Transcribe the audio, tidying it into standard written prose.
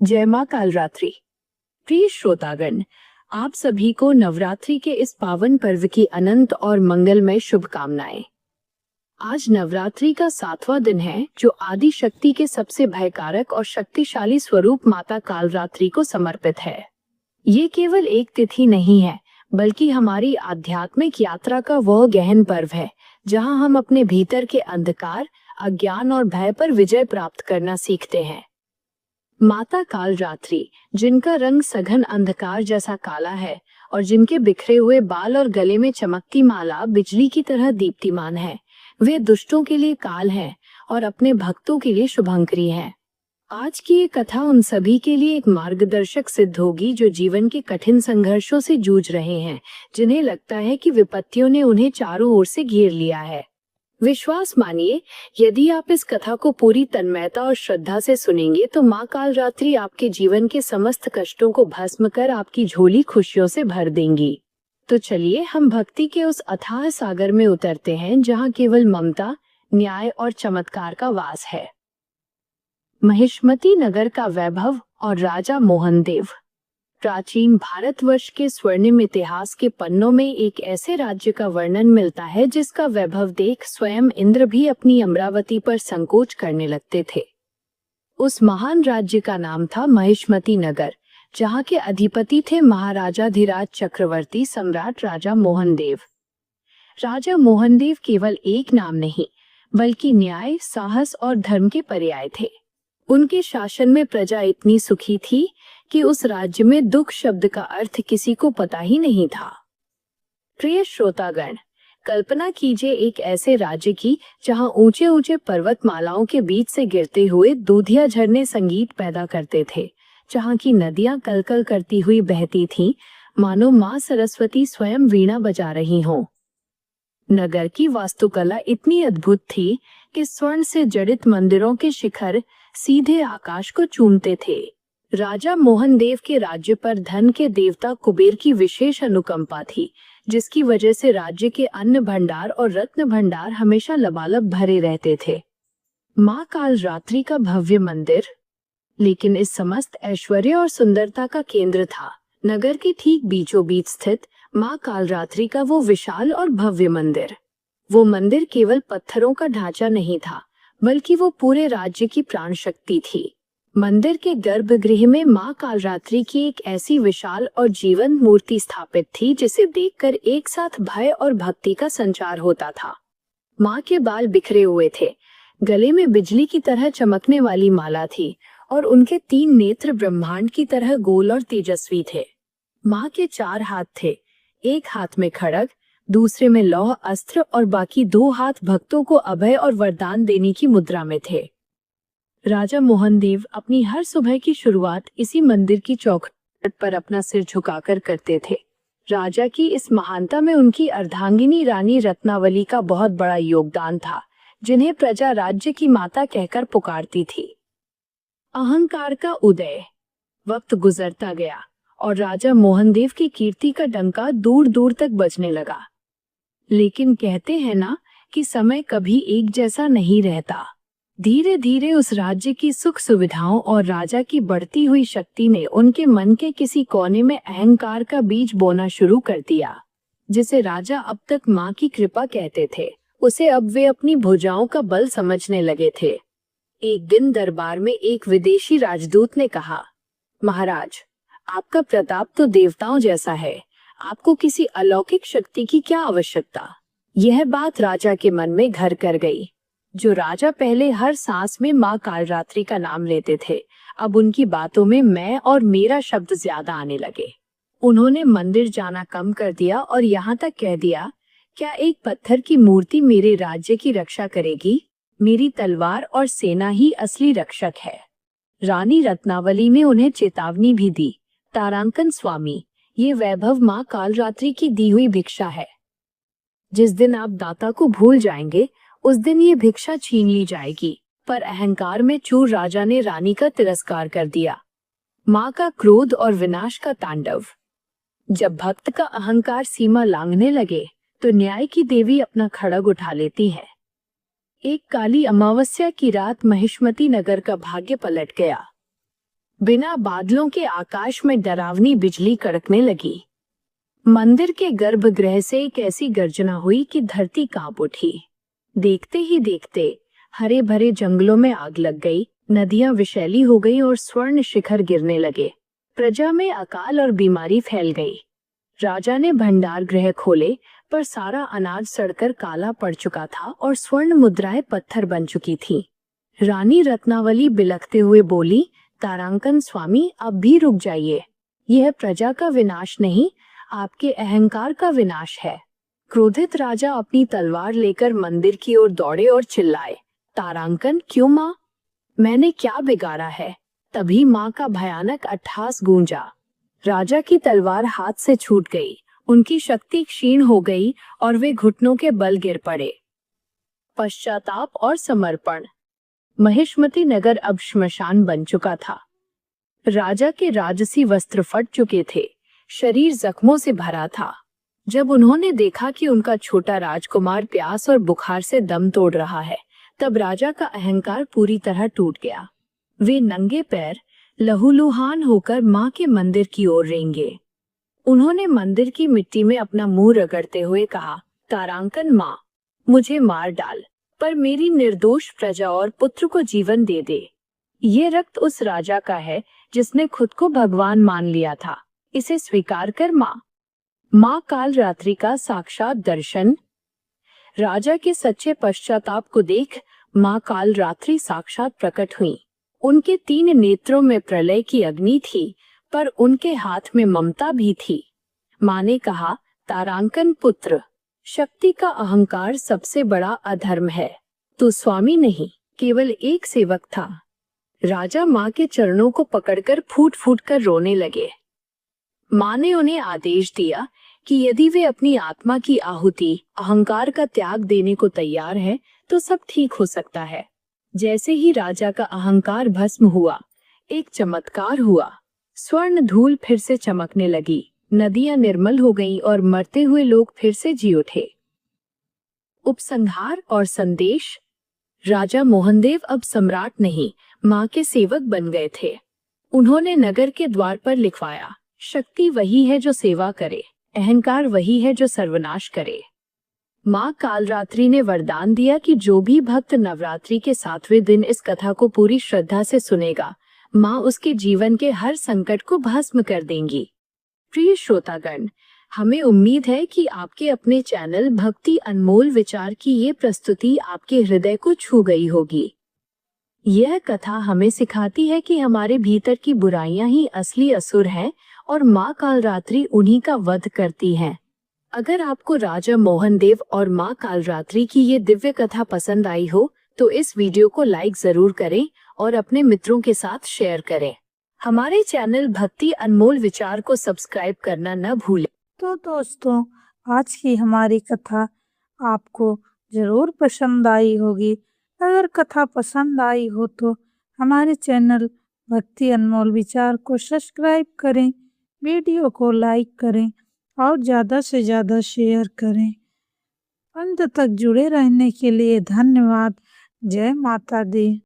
जय मां कालरात्रि। प्रिय श्रोतागण, आप सभी को नवरात्रि के इस पावन पर्व की अनंत और मंगलमय शुभकामनाएं। आज नवरात्रि का 7वां दिन है, जो आदि शक्ति के सबसे भयकारक और शक्तिशाली स्वरूप माता कालरात्रि को समर्पित है। ये केवल एक तिथि नहीं है, बल्कि हमारी आध्यात्मिक यात्रा का वह गहन पर्व है, जहां हम अपने भीतर के अंधकार, अज्ञान और भय पर विजय प्राप्त करना सीखते हैं। माता कालरात्रि, जिनका रंग सघन अंधकार जैसा काला है और जिनके बिखरे हुए बाल और गले में चमकती माला बिजली की तरह दीप्तिमान है, वे दुष्टों के लिए काल है और अपने भक्तों के लिए शुभंकरी है। आज की ये कथा उन सभी के लिए एक मार्गदर्शक सिद्ध होगी जो जीवन के कठिन संघर्षों से जूझ रहे हैं, जिन्हें लगता है कि विपत्तियों ने उन्हें चारों ओर से घेर लिया है। विश्वास मानिए, यदि आप इस कथा को पूरी तन्मयता और श्रद्धा से सुनेंगे तो माँ कालरात्रि आपके जीवन के समस्त कष्टों को भस्म कर आपकी झोली खुशियों से भर देंगी। तो चलिए हम भक्ति के उस अथाह सागर में उतरते हैं, जहाँ केवल ममता, न्याय और चमत्कार का वास है। महिष्मती नगर का वैभव और राजा मोहनदेव। प्राचीन भारतवर्ष के स्वर्णिम इतिहास के पन्नों में एक ऐसे राज्य का वर्णन मिलता है जिसका वैभव देख स्वयं इंद्र भी अपनी अमरावती पर संकोच करने लगते थे। उस महान राज्य का नाम था महिष्मती नगर, जहाँ के अधिपति थे महाराजाधिराज चक्रवर्ती सम्राट राजा मोहनदेव। राजा मोहनदेव केवल एक नाम नहीं, बल्कि न्याय, साहस और धर्म के पर्याय थे। उनके शासन में प्रजा इतनी सुखी थी कि उस राज्य में दुख शब्द का अर्थ किसी को पता ही नहीं था। प्रिय श्रोतागण, कल्पना कीजिए एक ऐसे राज्य की जहां ऊंचे ऊंचे पर्वतमालाओं के बीच से गिरते हुए दूधिया झरने संगीत पैदा करते थे, जहां की नदियां कलकल करती हुई बहती थीं, मानो मां सरस्वती स्वयं वीणा बजा रही हों। नगर की वास्तुकला इतनी अद्भुत थी कि स्वर्ण से जड़ित मंदिरों के शिखर सीधे आकाश को चूमते थे। राजा मोहनदेव के राज्य पर धन के देवता कुबेर की विशेष अनुकंपा थी, जिसकी वजह से राज्य के अन्न भंडार और रत्न भंडार हमेशा लबालब भरे रहते थे। माँ कालरात्रि का भव्य मंदिर, लेकिन इस समस्त ऐश्वर्य और सुंदरता का केंद्र था नगर के ठीक बीचों बीच स्थित माँ कालरात्रि का वो विशाल और भव्य मंदिर। वो मंदिर केवल पत्थरों का ढांचा नहीं था, बल्कि वो पूरे राज्य की प्राण शक्ति थी। मंदिर के गर्भगृह में माँ कालरात्रि की एक ऐसी विशाल और जीवंत मूर्ति स्थापित थी, जिसे देखकर एक साथ भय और भक्ति का संचार होता था। माँ के बाल बिखरे हुए थे, गले में बिजली की तरह चमकने वाली माला थी और उनके 3 नेत्र ब्रह्मांड की तरह गोल और तेजस्वी थे। माँ के 4 हाथ थे, एक हाथ में खड्ग, दूसरे में लौह अस्त्र और बाकी 2 हाथ भक्तों को अभय और वरदान देने की मुद्रा में थे। राजा मोहनदेव अपनी हर सुबह की शुरुआत इसी मंदिर की चौखट पर अपना सिर झुकाकर करते थे। राजा की इस महानता में उनकी अर्धांगिनी रानी रत्नावली का बहुत बड़ा योगदान था, जिन्हें प्रजा राज्य की माता कहकर पुकारती थी। अहंकार का उदय। वक्त गुजरता गया और राजा मोहनदेव की कीर्ति का डंका दूर दूर तक बजने लगा। लेकिन कहते हैं ना कि समय कभी एक जैसा नहीं रहता। धीरे धीरे उस राज्य की सुख सुविधाओं और राजा की बढ़ती हुई शक्ति ने उनके मन के किसी कोने में अहंकार का बीज बोना शुरू कर दिया। जिसे राजा अब तक माँ की कृपा कहते थे, उसे अब वे अपनी भुजाओं का बल समझने लगे थे। एक दिन दरबार में एक विदेशी राजदूत ने कहा, महाराज, आपका प्रताप तो देवताओं जैसा है, आपको किसी अलौकिक शक्ति की क्या आवश्यकता। यह बात राजा के मन में घर कर गई। जो राजा पहले हर सांस में माँ कालरात्रि का नाम लेते थे, अब उनकी बातों में मैं और मेरा शब्द ज्यादा आने लगे। उन्होंने मंदिर जाना कम कर दिया और यहाँ तक कह दिया, क्या एक पत्थर की मूर्ति मेरे राज्य की रक्षा करेगी? मेरी तलवार और सेना ही असली रक्षक है। रानी रत्नावली ने उन्हें चेतावनी भी दी, तारांकन स्वामी, ये वैभव माँ कालरात्रि की दी हुई भिक्षा है। जिस दिन आप दाता को भूल जाएंगे, उस दिन ये भिक्षा छीन ली जाएगी। पर अहंकार में चूर राजा ने रानी का तिरस्कार कर दिया। माँ का क्रोध और विनाश का तांडव। जब भक्त का अहंकार सीमा लांघने लगे, तो न्याय की देवी अपना खड्ग उठा लेती है। एक काली अमावस्या की रात महिष्मती नगर का भाग्य पलट गया। बिना बादलों के आकाश में डरावनी बिजली कड़कने लगी। मंदिर के गर्भगृह से एक ऐसी गर्जना हुई कि धरती कांप उठी। देखते ही देखते हरे भरे जंगलों में आग लग गई, नदियां विषैली हो गई और स्वर्ण शिखर गिरने लगे। प्रजा में अकाल और बीमारी फैल गई। राजा ने भंडार गृह खोले, पर सारा अनाज सड़कर काला पड़ चुका था और स्वर्ण मुद्राएं पत्थर बन चुकी थीं। रानी रत्नावली बिलखते हुए बोली, तारांकन स्वामी, अब भी रुक जाइए। यह प्रजा का विनाश नहीं, आपके अहंकार का विनाश है। क्रोधित राजा अपनी तलवार लेकर मंदिर की ओर दौड़े और चिल्लाए, तारांकन, क्यों माँ? मैंने क्या बिगाड़ा है? तभी माँ का भयानक अट्टहास गूंजा। राजा की तलवार हाथ से छूट गई, उनकी शक्ति क्षीण हो गई और वे घुटनों के बल गिर पड़े। पश्चाताप और समर्पण। महिष्मती नगर अब श्मशान बन चुका था। राजा के राजसी वस्त्र फट चुके थे, शरीर जख्मों से भरा था। जब उन्होंने देखा कि उनका छोटा राजकुमार प्यास और बुखार से दम तोड़ रहा है, तब राजा का अहंकार पूरी तरह टूट गया। वे नंगे पैर लहूलुहान होकर मां के मंदिर की ओर रेंगे। उन्होंने मंदिर की मिट्टी में अपना मुंह रगड़ते हुए कहा, तारांकन मां, मुझे मार डाल, पर मेरी निर्दोष प्रजा और पुत्र को जीवन दे दे। ये रक्त उस राजा का है जिसने खुद को भगवान मान लिया था, इसे स्वीकार कर मां। मां कालरात्रि का साक्षात दर्शन। राजा के सच्चे पश्चाताप को देख मां कालरात्रि साक्षात प्रकट हुई। उनके 3 नेत्रों में प्रलय की अग्नि थी, पर उनके हाथ में ममता भी थी। मां ने कहा, तारांकन पुत्र, शक्ति का अहंकार सबसे बड़ा अधर्म है। तू स्वामी नहीं, केवल एक सेवक था। राजा मां के चरणों को पकड़कर फूट फूट कर रोने लगे। मां ने उन्हें आदेश दिया कि यदि वे अपनी आत्मा की आहुति, अहंकार का त्याग देने को तैयार हैं, तो सब ठीक हो सकता है। जैसे ही राजा का अहंकार भस्म हुआ, एक चमत्कार हुआ। स्वर्ण धूल फिर से चमकने लगी, नदियां निर्मल हो गईं और मरते हुए लोग फिर से जी उठे। उपसंहार और संदेश। राजा मोहनदेव अब सम्राट नहीं, मां के सेवक बन गए थे। उन्होंने नगर के द्वार पर लिखवाया, शक्ति वही है जो सेवा करे, अहंकार वही है जो सर्वनाश करे। मां कालरात्रि ने वरदान दिया कि जो भी भक्त नवरात्रि के 7वें दिन इस कथा को पूरी श्रद्धा से सुनेगा, मां उसके जीवन के हर संकट को भस्म कर देंगी। प्रिय श्रोतागण, हमें उम्मीद है कि आपके अपने चैनल भक्ति अनमोल विचार की ये प्रस्तुति आपके हृदय को छू गई होगी। यह कथा हमें सिखाती है कि हमारे भीतर की बुराइयां ही असली असुर हैं और मां कालरात्रि उन्हीं का वध करती हैं। अगर आपको राजा मोहनदेव और मां कालरात्रि की ये दिव्य कथा पसंद आई हो, तो इस वीडियो को लाइक जरूर करें और अपने मित्रों के साथ शेयर करें। हमारे चैनल भक्ति अनमोल विचार को सब्सक्राइब करना न भूलें। तो दोस्तों, आज की हमारी कथा आपको जरूर पसंद आई होगी। अगर कथा पसंद आई हो तो हमारे चैनल भक्ति अनमोल विचार को सब्सक्राइब करें, वीडियो को लाइक करें और ज़्यादा से ज़्यादा शेयर करें। अंत तक जुड़े रहने के लिए धन्यवाद। जय माता दी।